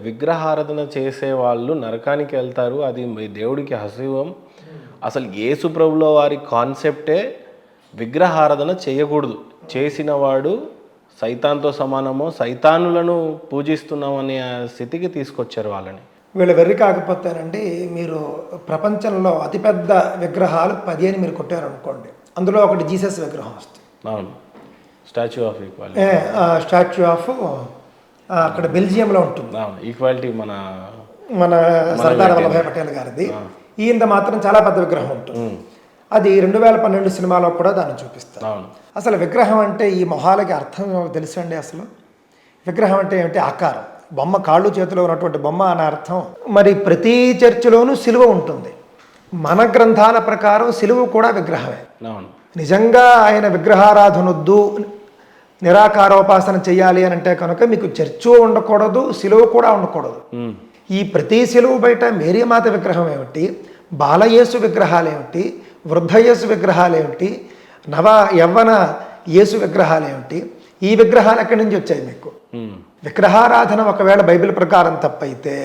విగ్రహారాధన చేసే వాళ్ళు నరకానికి వెళ్తారు, అది మీ దేవుడికి అశుభం. అసలు యేసు ప్రభుల వారి కాన్సెప్టే విగ్రహారాధన చేయకూడదు, చేసిన వాడు సైతాన్తో సమానమో, సైతానులను పూజిస్తున్నామనే స్థితికి తీసుకొచ్చారు వాళ్ళని. వీళ్ళు వెర్రి కాకపోతేనండి, మీరు ప్రపంచంలో అతిపెద్ద విగ్రహాలు 10 అని మీరు కొట్టారనుకోండి, అందులో ఒకటి జీసస్ విగ్రహం వస్తుంది. అవును, statue of equality. Statue of అక్కడ బెల్జియంలో ఉంటుంది. ఈక్వాలిటీ మన సర్దార్ వల్లభాయ్ పటేల్ గారిది. ఈయన మాత్రం చాలా పెద్ద విగ్రహం ఉంటుంది. అది 2012 సినిమాలో కూడా దాన్ని చూపిస్తారు. అసలు విగ్రహం అంటే ఈ మొహాలకి అర్థం తెలుసండి? అసలు విగ్రహం అంటే ఏమిటి? ఆకారం, బొమ్మ, కాళ్ళు చేతిలో ఉన్నటువంటి బొమ్మ అని అర్థం. మరి ప్రతి చర్చిలోనూ సిలువ ఉంటుంది. మన గ్రంథాల ప్రకారం సిలువ కూడా విగ్రహమే. నిజంగా ఆయన విగ్రహారాధనొద్దు, నిరాకారోపాసన చేయాలి అని అంటే కనుక మీకు చర్చు ఉండకూడదు, సిలువ కూడా ఉండకూడదు. ఈ ప్రతి సిలువ బయట మేరీమాత విగ్రహం ఏమిటి, బాలయేసు విగ్రహాలు ఏమిటి, వృద్ధయేసు విగ్రహాలు ఏమిటి, యవ్వన యేసు విగ్రహాలు ఏమిటి? ఈ విగ్రహాలు ఎక్కడి నుంచి వచ్చాయి మీకు? విగ్రహారాధన ఒకవేళ బైబిల్ ప్రకారం తప్పైతే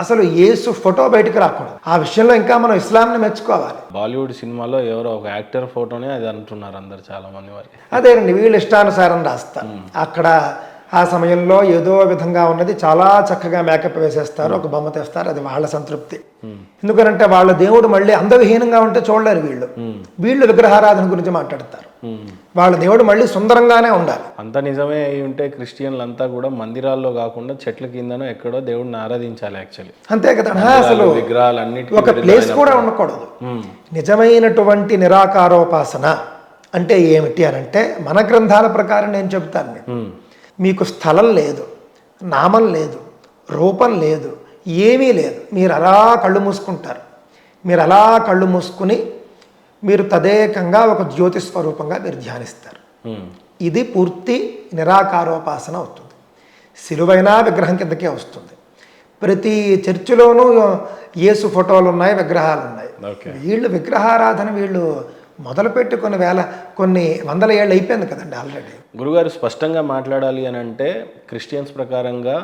అసలు యేసు ఫోటో బయటకు రాకూడదు. ఆ విషయంలో ఇంకా మనం ఇస్లాంని మెచ్చుకోవాలి. బాలీవుడ్ సినిమాలో ఎవరో ఒక యాక్టర్ ఫోటోనే అది అంటున్నారు అందరు, చాలా మంది. వారికి అదేనండి, వీళ్ళు ఇష్టానుసారం రాస్తారు. అక్కడ ఆ సమయంలో ఏదో విధంగా ఉన్నది చాలా చక్కగా మేకప్ వేసేస్తారు, ఒక బొమ్మ తెస్తారు, అది వాళ్ళ సంతృప్తి. ఎందుకనంటే వాళ్ళ దేవుడు మళ్ళీ అందవిహీనంగా ఉంటే చూడలేరు వీళ్ళు విగ్రహారాధన గురించి మాట్లాడతారు. వాళ్ళ దేవుడు మళ్ళీ సుందరంగానే ఉండాలి. అంత నిజమే అయి ఉంటే క్రిస్టియన్లు అంతా కూడా మందిరాల్లో కాకుండా చెట్ల కిందనో ఎక్కడో దేవుడిని ఆరాధించాలి. యాక్చువల్లీ అంతే కదా. అసలు విగ్రహాలన్నిటి ఒక ప్లేస్ కూడా ఉండకూడదు. నిజమైనటువంటి నిరాకారోపాసన అంటే ఏమిటి అని అంటే మన గ్రంథాల ప్రకారం నేను చెబుతాను. మీకు స్థలం లేదు, నామం లేదు, రూపం లేదు, ఏమీ లేదు. మీరు అలా కళ్ళు మూసుకుంటారు. మీరు అలా కళ్ళు మూసుకుని మీరు తదేకంగా ఒక జ్యోతి స్వరూపంగా మీరు ధ్యానిస్తారు. ఇది పూర్తి నిరాకారోపాసన అవుతుంది. సిలువైన విగ్రహం కిందకే వస్తుంది. ప్రతి చర్చిలోనూ యేసు ఫోటోలు ఉన్నాయి, విగ్రహాలు ఉన్నాయి. వీళ్ళు విగ్రహారాధన వీళ్ళు మొదలుపెట్టి కొన్ని వందల ఏళ్ళు అయిపోయింది కదండి ఆల్రెడీ. గురుగారు స్పష్టంగా మాట్లాడాలి అని అంటే క్రిస్టియన్స్ ప్రకారంగా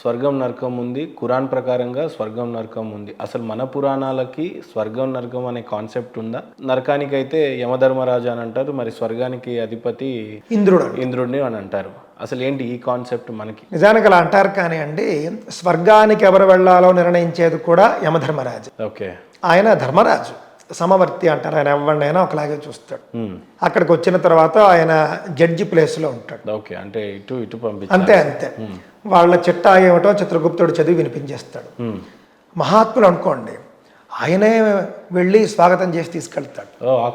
స్వర్గం నరకం ఉంది, ఖురాన్ ప్రకారంగా స్వర్గం నరకం ఉంది. అసలు మన పురాణాలకి స్వర్గం నరకం అనే కాన్సెప్ట్ ఉందా? నరకానికైతే యమధర్మరాజు అని అంటారు, మరి స్వర్గానికి అధిపతి ఇంద్రుడిని అని అంటారు. అసలు ఏంటి ఈ కాన్సెప్ట్ మనకి? నిజానికి అలా అంటారు కానీ అండి, స్వర్గానికి ఎవరు వెళ్ళాలో నిర్ణయించేది కూడా యమధర్మరాజు. ఓకే, ఆయన ధర్మరాజు సమవర్తి అంటారు. ఆయన ఎవరినైనా ఒకలాగే చూస్తాడు. అక్కడికి వచ్చిన తర్వాత ఆయన జడ్జి ప్లేస్లో ఉంటాడు. ఓకే, అంటే ఇటు పంపి అంతే. వాళ్ళ చిట్టా ఏమిటో చిత్రగుప్తుడు చదివి వినిపించేస్తాడు. మహాత్ములు అనుకోండి, ఆయనే వెళ్ళి స్వాగతం చేసి తీసుకెళ్తాడు. ఆ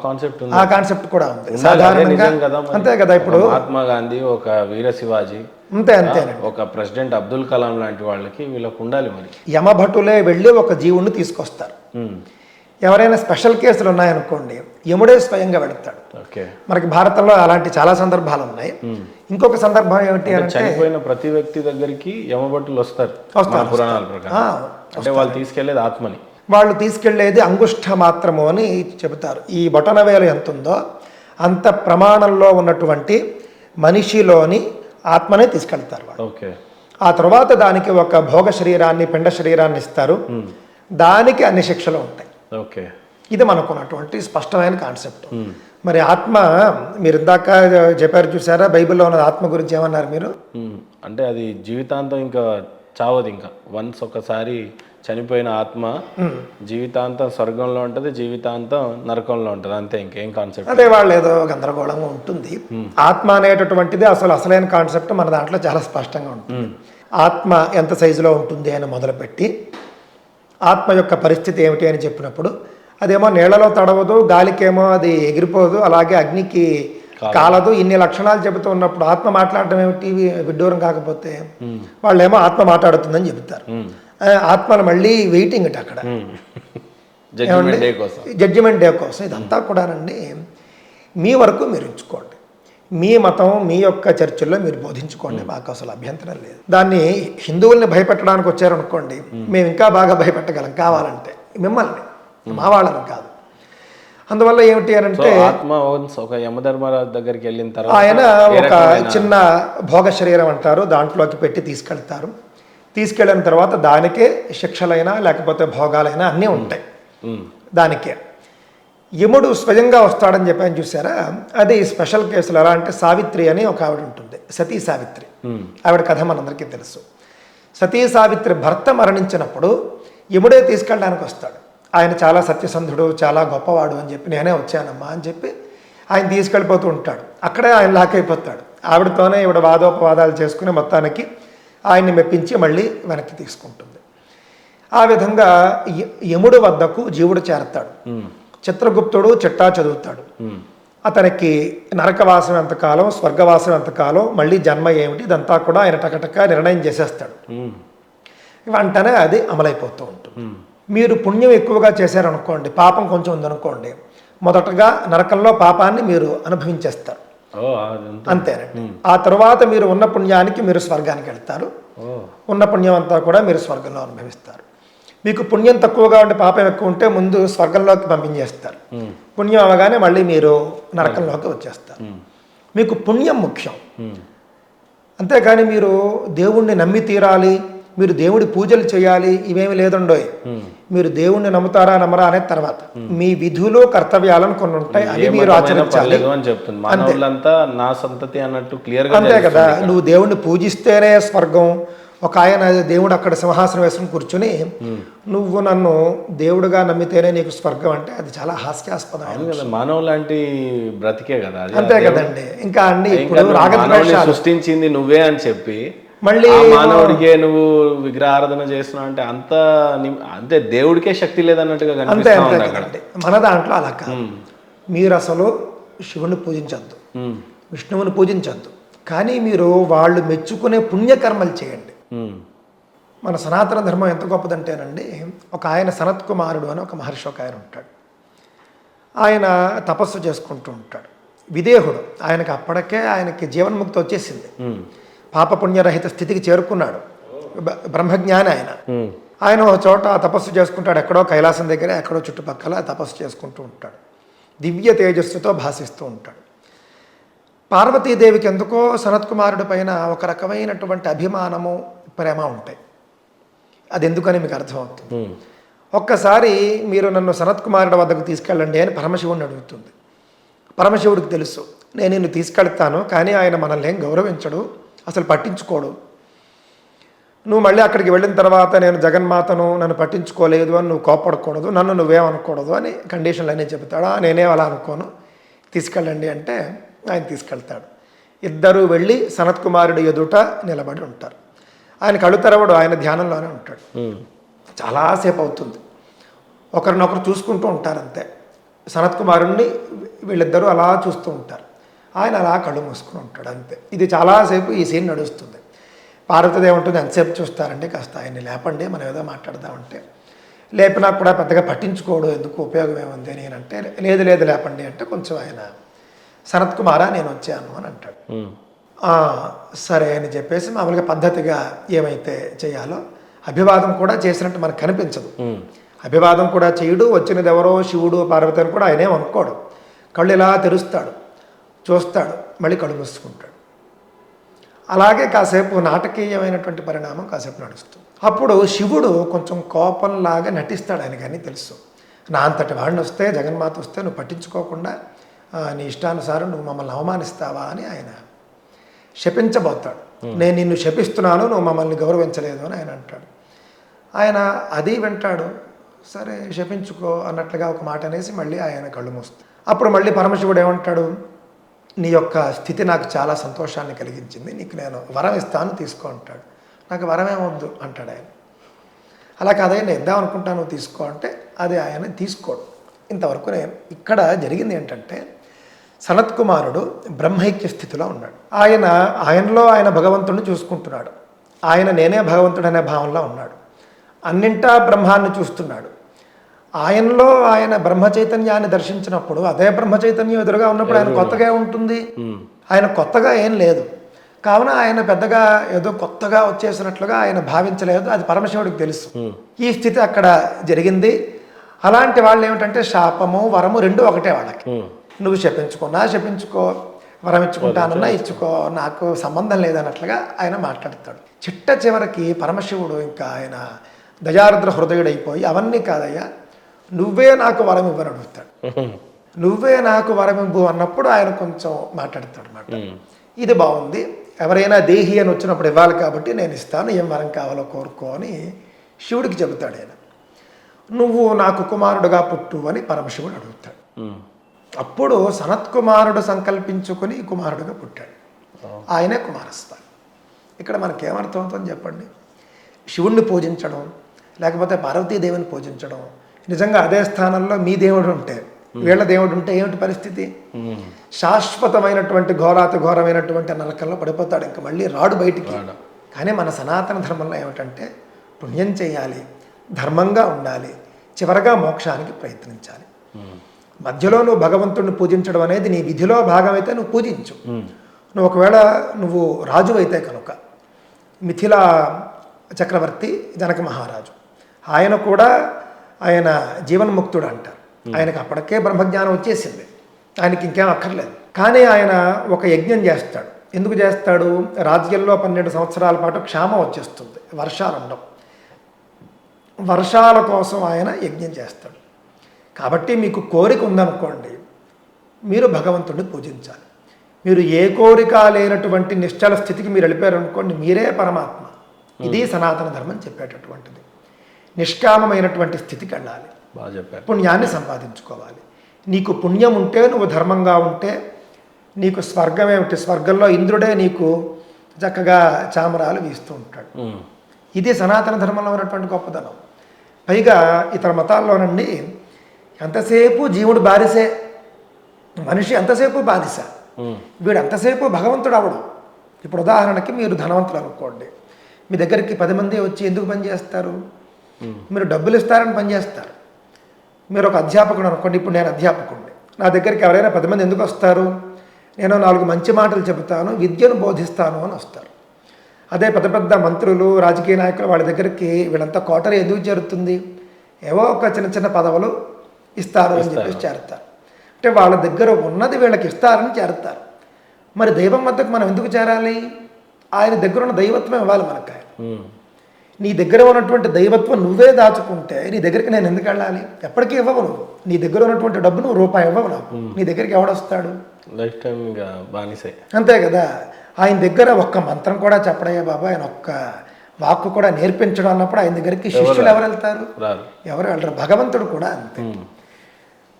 కాన్సెప్ట్ కూడా ఉంది సాధారణంగా. అంతే కదా. ఇప్పుడు మహాత్మా గాంధీ, ఒక వీర శివాజీ, అంతే ఒక ప్రెసిడెంట్ అబ్దుల్ కలాం లాంటి వాళ్ళకి వీళ్ళకి ఉండాలి. మరి యమభటులే వెళ్ళి ఒక జీవుణ్ణి తీసుకొస్తారు. ఎవరైనా స్పెషల్ కేసులు ఉన్నాయనుకోండి, యముడే స్వయంగా వెళుతాడు. మనకి భారతంలో అలాంటి చాలా సందర్భాలు ఉన్నాయి. ఇంకొక సందర్భం ఏమిటి అంటే, చనిపోయిన ప్రతి వ్యక్తి దగ్గరికి యమభటులు వస్తారు పురాణాల ప్రకారం. అంటే వాళ్ళు తీసుకెళ్లేది ఆత్మని, వాళ్ళు తీసుకెళ్లేది అంగుష్ఠ మాత్రము అని చెబుతారు. ఈ బొటన వేలు ఎంత ఉందో అంత ప్రమాణంలో ఉన్నటువంటి మనిషిలోని ఆత్మనే తీసుకెళ్తారు వాళ్ళు. ఆ తర్వాత దానికి ఒక భోగ శరీరాన్ని, పిండ శరీరాన్ని ఇస్తారు. దానికి అన్ని శిక్షలు ఉంటాయి. ఇది మనకున్నటువంటి స్పష్టమైన కాన్సెప్ట్. మరి ఆత్మ, మీరు ఇందాక చెప్పారు చూసారా, బైబిల్లో ఉన్న ఆత్మ గురించి ఏమన్నారు మీరు? అంటే అది జీవితాంతం ఇంకా చావదు. ఇంకా వన్స్ ఒకసారి చనిపోయిన ఆత్మ జీవితాంతం స్వర్గంలో ఉంటుంది, జీవితాంతం నరకంలో ఉంటుంది. అంతే, ఇంకేం కాన్సెప్ట్. అదే, వాళ్ళు ఏదో గందరగోళంగా ఉంటుంది. ఆత్మ అనేటటువంటిది అసలైన కాన్సెప్ట్ మన దాంట్లో చాలా స్పష్టంగా ఉంటుంది. ఆత్మ ఎంత సైజులో ఉంటుంది అని మొదలుపెట్టి ఆత్మ యొక్క పరిస్థితి ఏమిటి అని చెప్పినప్పుడు, అదేమో నీళ్లలో తడవదు, గాలికేమో అది ఎగిరిపోదు, అలాగే అగ్నికి కాలదు, ఇన్ని లక్షణాలు చెబుతూ ఉన్నప్పుడు ఆత్మ మాట్లాడడం ఏమిటి విడ్డూరం కాకపోతే? వాళ్ళేమో ఆత్మ మాట్లాడుతుందని చెబుతారు. ఆత్మను మళ్ళీ వెయిటింగ్ అక్కడ జడ్జిమెంట్ డే కోసం. ఇదంతా కూడానండి మీ వరకు మీరు ఉంచుకోండి. మీ మతం, మీ యొక్క చర్చల్లో మీరు బోధించుకోండి, మాకు అసలు అభ్యంతరం లేదు. దాన్ని హిందువుల్ని భయపెట్టడానికి వచ్చారనుకోండి, మేము ఇంకా బాగా భయపెట్టగలం కావాలంటే, మిమ్మల్ని, మా వాళ్ళని కాదు. అందువల్ల ఏమిటి అని అంటే, ఒక యమధర్మరాజు దగ్గరికి వెళ్ళిన తర్వాత ఆయన ఒక చిన్న భోగ శరీరం అంటారు, దాంట్లోకి పెట్టి తీసుకెళ్తారు. తీసుకెళ్ళిన తర్వాత దానికే శిక్షలైనా లేకపోతే భోగాలైనా అన్నీ ఉంటాయి దానికే. యముడు స్వయంగా వస్తాడని చెప్పాను చూసారా, అది స్పెషల్ కేసులు. ఎలా అంటే సావిత్రి అని ఒక ఆవిడ ఉంటుంది, సతీ సావిత్రి. ఆవిడ కథ మనందరికీ తెలుసు. సతీ సావిత్రి భర్త మరణించినప్పుడు యముడే తీసుకెళ్ళడానికి వస్తాడు. ఆయన చాలా సత్యసంధుడు, చాలా గొప్పవాడు అని చెప్పి నేనే వచ్చానమ్మా అని చెప్పి ఆయన తీసుకెళ్ళిపోతూ ఉంటాడు. అక్కడే ఆయన లాక్ అయిపోతాడు. ఆవిడతోనే ఈవిడ వాదోపవాదాలు చేసుకుని మొత్తానికి ఆయన్ని మెప్పించి మళ్ళీ వెనక్కి తీసుకుంటుంది. ఆ విధంగా యముడు వద్దకు జీవుడు చేరతాడు. చిత్రగుప్తుడు చిట్టా చదువుతాడు. అతనికి నరకవాసం ఎంతకాలం, స్వర్గవాసం ఎంతకాలం, మళ్ళీ జన్మ ఏమిటి, ఇదంతా కూడా ఆయన టకటక నిర్ణయం చేసేస్తాడు. వెంటనే అది అమలైపోతూ ఉంటుంది. మీరు పుణ్యం ఎక్కువగా చేశారనుకోండి, పాపం కొంచెం ఉందనుకోండి, మొదటగా నరకంలో పాపాన్ని మీరు అనుభవించేస్తారు, అంతేనండి. ఆ తర్వాత మీరు ఉన్న పుణ్యానికి మీరు స్వర్గానికి వెళ్తారు. ఉన్న పుణ్యం అంతా కూడా మీరు స్వర్గంలో అనుభవిస్తారు. మీకు పుణ్యం తక్కువగా ఉంటే పాపం ఎక్కువ ఉంటే ముందు స్వర్గంలోకి పంపించేస్తారు. పుణ్యం అవగానే మళ్ళీ మీరు నరకంలోకి వచ్చేస్తారు. మీకు పుణ్యం ముఖ్యం, అంతేకాని మీరు దేవుణ్ణి నమ్మి తీరాలి, మీరు దేవుడి పూజలు చేయాలి, ఇవేమి లేదండోయ్. మీరు దేవుణ్ణి నమ్ముతారా నమ్మరా అనే తర్వాత మీ విధులు కర్తవ్యాలను కొన్ని ఉంటాయి, అవి మీరు ఆచరించాలి. అంతే కదా, నువ్వు దేవుణ్ణి పూజిస్తేనే స్వర్గం. ఒక ఆయన దేవుడు అక్కడ సింహాసనం వేసుకుని కూర్చుని నువ్వు నన్ను దేవుడుగా నమ్మితేనే నీకు స్వర్గం అంటే అది చాలా హాస్యాస్పదం. మానవ లాంటి బ్రతికే కదా, అంతే కదండి. ఇంకా అన్ని ఇప్పుడు రాగద్వేషాలు సృష్టించింది నువ్వే అని చెప్పి మళ్ళీ మానవుడికే నువ్వు విగ్రహారాధన చేస్తున్నావు అంటే అంతే దేవుడికే శక్తి లేదన్నట్టుగా అంతే అంతే కదండి. మన దాంట్లో అలా కాదు. మీరు అసలు శివుని పూజించద్దు, విష్ణువుని పూజించద్దు, కానీ మీరు వాళ్ళు మెచ్చుకునే పుణ్యకర్మలు చేయండి. మన సనాతన ధర్మం ఎంత గొప్పదంటేనండి, ఒక ఆయన సనత్ కుమారుడు అని ఒక మహర్షి ఒక ఆయన ఉంటాడు. ఆయన తపస్సు చేసుకుంటూ ఉంటాడు, విదేహుడు. ఆయనకి అప్పటికే ఆయనకి జీవన్ముక్తి వచ్చేసింది, పాపపుణ్యరహిత స్థితికి చేరుకున్నాడు, బ్రహ్మజ్ఞాని ఆయన. ఆయన ఒక చోట తపస్సు చేసుకుంటాడు, ఎక్కడో కైలాసం దగ్గర ఎక్కడో చుట్టుపక్కల తపస్సు చేసుకుంటూ ఉంటాడు. దివ్య తేజస్సుతో భాసిస్తూ ఉంటాడు. పార్వతీదేవికి ఎందుకో సనత్ కుమారుడి పైన ఒక రకమైనటువంటి అభిమానము, ప్రేమ ఉంటాయి. అది ఎందుకని మీకు అర్థమవుతుంది. ఒక్కసారి మీరు నన్ను సనత్ కుమారుడి వద్దకు తీసుకెళ్ళండి అని పరమశివుడిని అడుగుతుంది. పరమశివుడికి తెలుసు, నేను నిన్ను తీసుకెళ్తాను, కానీ ఆయన మనల్ని ఏం గౌరవించడు, అసలు పట్టించుకోడు. నువ్వు మళ్ళీ అక్కడికి వెళ్ళిన తర్వాత నేను జగన్మాతను, నన్ను పట్టించుకోలేదు అని నువ్వు కోపడకూడదు, నన్ను నువ్వేమనుకూడదు అని కండిషన్లు అన్నీ చెబుతాడా. నేనే అలా అనుకోను, తీసుకెళ్ళండి అంటే ఆయన తీసుకెళ్తాడు. ఇద్దరు వెళ్ళి సనత్ కుమారుడు ఎదుట నిలబడి ఉంటారు. ఆయన కళ్ళు తెరవడు, ఆయన ధ్యానంలోనే ఉంటాడు. చాలాసేపు అవుతుంది, ఒకరినొకరు చూసుకుంటూ ఉంటారు అంతే. సనత్ కుమారుణ్ణి వీళ్ళిద్దరూ అలా చూస్తూ ఉంటారు, ఆయన అలా కళ్ళు మూసుకుని ఉంటాడు అంతే. ఇది చాలాసేపు ఈ సీన్ నడుస్తుంది. పార్వతీదేవి ఉంటుంది, ఎంతసేపు చూస్తారండి, కాస్త ఆయన్ని లేపండి, మనం ఏదో మాట్లాడదామంటే లేపినా కూడా పెద్దగా పట్టించుకోడు, ఎందుకు ఉపయోగం ఏముంది నేనంటే లేదు లేదు లేపండి అంటే కొంచెం ఆయన సనత్ కుమారా నేను వచ్చాను అని అంటాడు. సరే అని చెప్పేసి మామూలుగా పద్ధతిగా ఏమైతే చేయాలో అభివాదం కూడా చేసినట్టు మనకు కనిపించదు. అభివాదం కూడా చేయడు, వచ్చినది ఎవరో శివుడు పార్వతి అని కూడా ఆయనేం అనుకోడు. కళ్ళు ఇలా తెరుస్తాడు, చూస్తాడు, మళ్ళీ కళ్ళు మూసుకుంటాడు. అలాగే కాసేపు నాటకీయమైనటువంటి పరిణామం కాసేపు నడుస్తుంది. అప్పుడు శివుడు కొంచెం కోపంలాగా నటిస్తాడు. ఆయన కానీ తెలుసు, నా అంతటి వాడిని వస్తే, జగన్మాత వస్తే నువ్వు పట్టించుకోకుండా నీ ఇష్టానుసారం నువ్వు మమ్మల్ని అవమానిస్తావా అని ఆయన శపించబోతాడు. నేను నిన్ను శపిస్తున్నాను, నువ్వు మమ్మల్ని గౌరవించలేదు అని ఆయన అంటాడు. ఆయన అది వింటాడు, సరే శపించుకో అన్నట్లుగా ఒక మాట అనేసి మళ్ళీ ఆయన కళ్ళు మూస్తాడు. అప్పుడు మళ్ళీ పరమశివుడు ఏమంటాడు, నీ యొక్క స్థితి నాకు చాలా సంతోషాన్ని కలిగించింది, నీకు నేను వరం ఇస్తాను, తీసుకో అంటాడు. నాకు వరం ఏమొద్దు అంటాడు ఆయన. అలా కాదయ్య నేను ఇద్దాం అనుకుంటాను, నువ్వు తీసుకో అంటే అది ఆయన తీసుకోడు. ఇంతవరకు నేను ఇక్కడ జరిగింది ఏంటంటే, సనత్ కుమారుడు బ్రహ్మైక్య స్థితిలో ఉన్నాడు. ఆయనలో ఆయన భగవంతుడిని చూసుకుంటున్నాడు. ఆయన నేనే భగవంతుడు అనే భావంలో ఉన్నాడు. అన్నింటా బ్రహ్మాన్ని చూస్తున్నాడు. ఆయనలో ఆయన బ్రహ్మ చైతన్యాన్ని దర్శించినప్పుడు అదే బ్రహ్మ చైతన్యం ఎదురుగా ఉన్నప్పుడు ఆయన కొత్తగా ఉంటుంది, ఆయన కొత్తగా ఏం లేదు. కావున ఆయన పెద్దగా ఏదో కొత్తగా వచ్చేసినట్లుగా ఆయన భావించలేదు. అది పరమశివుడికి తెలుసు. ఈ స్థితి అక్కడ జరిగింది. అలాంటి వాళ్ళు ఏమిటంటే శాపము వరము రెండు ఒకటే వాళ్ళకి. నువ్వు శపించుకున్నా శపించుకో, వరం ఇచ్చుకుంటానన్నా ఇచ్చుకో, నాకు సంబంధం లేదన్నట్లుగా ఆయన మాట్లాడతాడు. చిట్ట చివరికి పరమశివుడు ఇంకా ఆయన దయార్ద్ర హృదయుడైపోయి, అవన్నీ కాదయ్యా, నువ్వే నాకు వరం ఇవ్వని అడుగుతాడు. నువ్వే నాకు వరం ఇవ్వు అన్నప్పుడు ఆయన కొంచెం మాట్లాడతాడు అన్నమాట. ఇది బాగుంది, ఎవరైనా దేహి అని వచ్చినప్పుడు ఇవ్వాలి కాబట్టి నేను ఇస్తాను, ఏం వరం కావాలో కోరుకో అని శివుడికి చెబుతాడు ఆయన. నువ్వు నాకు కుమారుడుగా పుట్టు అని పరమశివుడు అడుగుతాడు. అప్పుడు సనత్కుమారుడు సంకల్పించుకొని కుమారుడుగా పుట్టాడు. ఆయనే కుమారస్వామి. ఇక్కడ మనకేమర్థమవుతుందని చెప్పండి? శివుణ్ణి పూజించడం లేకపోతే పార్వతీదేవిని పూజించడం, నిజంగా అదే స్థానంలో మీ దేవుడు ఉంటే, వీళ్ళ దేవుడు ఉంటే ఏమిటి పరిస్థితి? శాశ్వతమైనటువంటి ఘోరాతి ఘోరమైనటువంటి నరకంలో పడిపోతాడు, ఇంకా మళ్ళీ రాడు బయటికి. కానీ మన సనాతన ధర్మంలో ఏమిటంటే పుణ్యం చేయాలి, ధర్మంగా ఉండాలి, చివరగా మోక్షానికి ప్రయత్నించాలి. మధ్యలో నువ్వు భగవంతుడిని పూజించడం అనేది నీ విధిలో భాగమైతే నువ్వు పూజించు. నువ్వు ఒకవేళ నువ్వు రాజు అయితే కనుక, మిథిలా చక్రవర్తి జనక మహారాజు, ఆయన కూడా ఆయన జీవన్ముక్తుడు అంటారు. ఆయనకు అప్పటికే బ్రహ్మజ్ఞానం వచ్చేసింది, ఆయనకి ఇంకేం అక్కర్లేదు. కానీ ఆయన ఒక యజ్ఞం చేస్తాడు. ఎందుకు చేస్తాడు? రాజ్యంలో 12 సంవత్సరాల పాటు క్షామం వచ్చేస్తుంది, వర్షాలు ఉండవు. వర్షాల కోసం ఆయన యజ్ఞం చేస్తాడు. కాబట్టి మీకు కోరిక ఉందనుకోండి, మీరు భగవంతుడిని పూజించాలి. మీరు ఏ కోరిక లేనటువంటి నిశ్చల స్థితికి మీరు వెళ్ళిపోయారనుకోండి, మీరే పరమాత్మ. ఇది సనాతన ధర్మం చెప్పేటటువంటిది. నిష్కామమైనటువంటి స్థితికి వెళ్ళాలి, బాగా చెప్పారు. పుణ్యాన్ని సంపాదించుకోవాలి. నీకు పుణ్యం ఉంటే, నువ్వు ధర్మంగా ఉంటే నీకు స్వర్గం ఏమిటి? స్వర్గంలో ఇంద్రుడే నీకు చక్కగా చామరాలు వీస్తూ ఉంటాడు. ఇది సనాతన ధర్మంలో ఉన్నటువంటి గొప్పదనం. పైగా ఇతర మతాల్లోనండి ఎంతసేపు జీవుడు బారిసే, మనిషి ఎంతసేపు బానిస, వీడు ఎంతసేపు భగవంతుడు అవడు. ఇప్పుడు ఉదాహరణకి మీరు ధనవంతులు అనుకోండి, మీ దగ్గరికి 10 మంది వచ్చి ఎందుకు పనిచేస్తారు? మీరు డబ్బులు ఇస్తారని పనిచేస్తారు. మీరు ఒక అధ్యాపకుడు అనుకోండి, ఇప్పుడు నేను అధ్యాపకుడిని, నా దగ్గరికి ఎవరైనా 10 మంది ఎందుకు వస్తారు? నేను 4 మంచి మాటలు చెబుతాను, విద్యను బోధిస్తాను అని వస్తారు. అదే పెద్ద పెద్ద మంత్రులు, రాజకీయ నాయకులు, వాళ్ళ దగ్గరికి వీళ్ళంతా కోటరీ ఎందుకు చేరుతుంది? ఏవో ఒక చిన్న చిన్న పదవులు ఇస్తారు అని చెప్పేసి చేరుతారు. అంటే వాళ్ళ దగ్గర ఉన్నది వీళ్ళకి ఇస్తారని చేరుతారు. మరి దైవం వద్దకు మనం ఎందుకు చేరాలి? ఆయన దగ్గర ఉన్న దైవత్వం ఇవ్వాలి మనకు. ఆయన నీ దగ్గర ఉన్నటువంటి దైవత్వం నువ్వే దాచుకుంటే నీ దగ్గరికి నేను ఎందుకు వెళ్ళాలి? ఎప్పటికీ ఇవ్వవు నువ్వు. నీ దగ్గర ఉన్నటువంటి డబ్బు నువ్వు రూపాయి ఇవ్వవు నాకు. నీ దగ్గరికి ఎవడొస్తాడు? Life time బానిసే. అంతే కదా. ఆయన దగ్గర ఒక్క మంత్రం కూడా చెప్పడయ్యా బాబా, ఆయన ఒక్క వాక్కు కూడా నేర్పించడం అన్నప్పుడు ఆయన దగ్గరికి శిష్యులు ఎవరు వెళ్తారు? ఎవరు వెళ్ళరు. భగవంతుడు కూడా అంతే.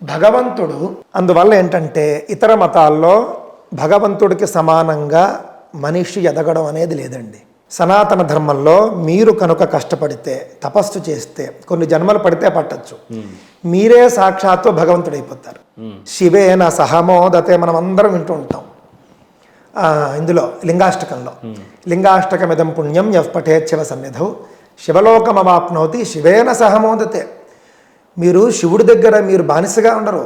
భగవంతుడు అందువల్ల ఏంటంటే ఇతర మతాల్లో భగవంతుడికి సమానంగా మనిషి ఎదగడం అనేది లేదండి. సనాతన ధర్మంలో మీరు కనుక కష్టపడితే, తపస్సు చేస్తే, కొన్ని జన్మలు పడితే పట్టచ్చు, మీరే సాక్షాత్తు భగవంతుడైపోతారు. శివేన సహమోదతే మనం అందరం వింటూ ఉంటాం ఇందులో లింగాష్టకంలో. లింగాష్టకమిదం పుణ్యం యః పఠేత్ శివ సన్నిధౌ శివలోకమవాప్నోతి శివేన సహమోదతే. మీరు శివుడి దగ్గర మీరు బానిసగా ఉండరు,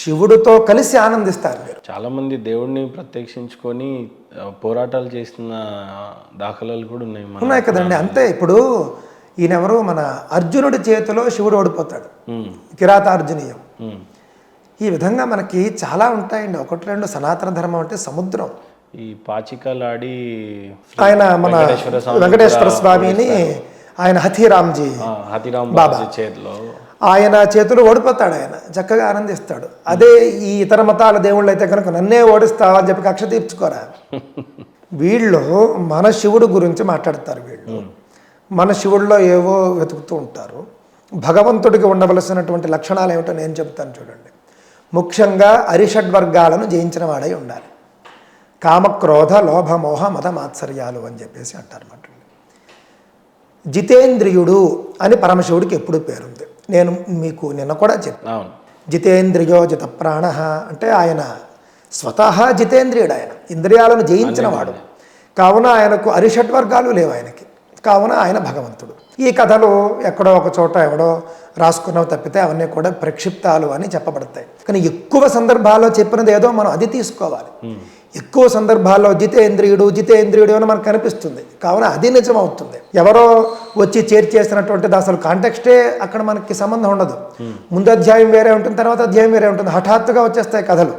శివుడితో కలిసి ఆనందిస్తారు. మీరు చాలా మంది దేవుడిని ప్రత్యక్షించుకొని పోరాటాలు చేసిన దాఖలాలు కూడా ఉన్నాయి కదండి. అంతే. ఇప్పుడు ఈయనెవరు, మన అర్జునుడి చేతిలో శివుడు ఓడిపోతాడు, కిరాతార్జునీయం. ఈ విధంగా మనకి చాలా ఉంటాయండి. 1-2 సనాతన ధర్మం అంటే సముద్రం. ఈ పాచికలాడి ఆయన మన వెంకటేశ్వర స్వామిని ఆయన హతీరామ్జీ బాబా చేతిలో, ఆయన చేతులు ఓడిపోతాడు, ఆయన చక్కగా ఆనందిస్తాడు. అదే ఈ ఇతర మతాల దేవుళ్ళు అయితే కనుక నన్నే ఓడిస్తావా అని చెప్పి కక్ష తీర్చుకోరా. వీళ్ళు మన శివుడు గురించి మాట్లాడతారు. వీళ్ళు మన శివుడిలో ఏవో వెతుకుతూ ఉంటారు. భగవంతుడికి ఉండవలసినటువంటి లక్షణాలు ఏమిటో నేను చెప్తాను చూడండి. ముఖ్యంగా అరిషడ్వర్గాలను జయించిన వాడై ఉండాలి. కామక్రోధ లోభ మోహ మద మాత్సర్యాలు అని చెప్పేసి అంటారన్నమాట. జితేంద్రియుడు అని పరమశివుడికి ఎప్పుడు పేరుంది. నేను మీకు నిన్న కూడా చెప్పాను. జితేంద్రియో జిత ప్రాణ అంటే ఆయన స్వతహా జితేంద్రియుడు, ఆయన ఇంద్రియాలను జయించిన వాడు. కావున ఆయనకు అరిషడ్వర్గాలు లేవు ఆయనకి. కావున ఆయన భగవంతుడు. ఈ కథలు ఎక్కడో ఒక చోట ఎవడో రాసుకున్నవి తప్పితే అవన్నీ కూడా ప్రక్షిప్తాలు అని చెప్పబడతాయి. కానీ ఎక్కువ సందర్భాల్లో చెప్పినది ఏదో మనం అది తీసుకోవాలి. ఎక్కువ సందర్భాల్లో జితేంద్రియుడు జితేంద్రియుడు అని మనకు కనిపిస్తుంది, కావున అది నిజం అవుతుంది. ఎవరో వచ్చి చేర్చేసినటువంటిది అసలు కాంటెక్స్టే అక్కడ మనకి సంబంధం ఉండదు. ముందు అధ్యాయం వేరే ఉంటుంది, తర్వాత అధ్యాయం వేరే ఉంటుంది. హఠాత్తుగా వచ్చేస్తాయి కథలు.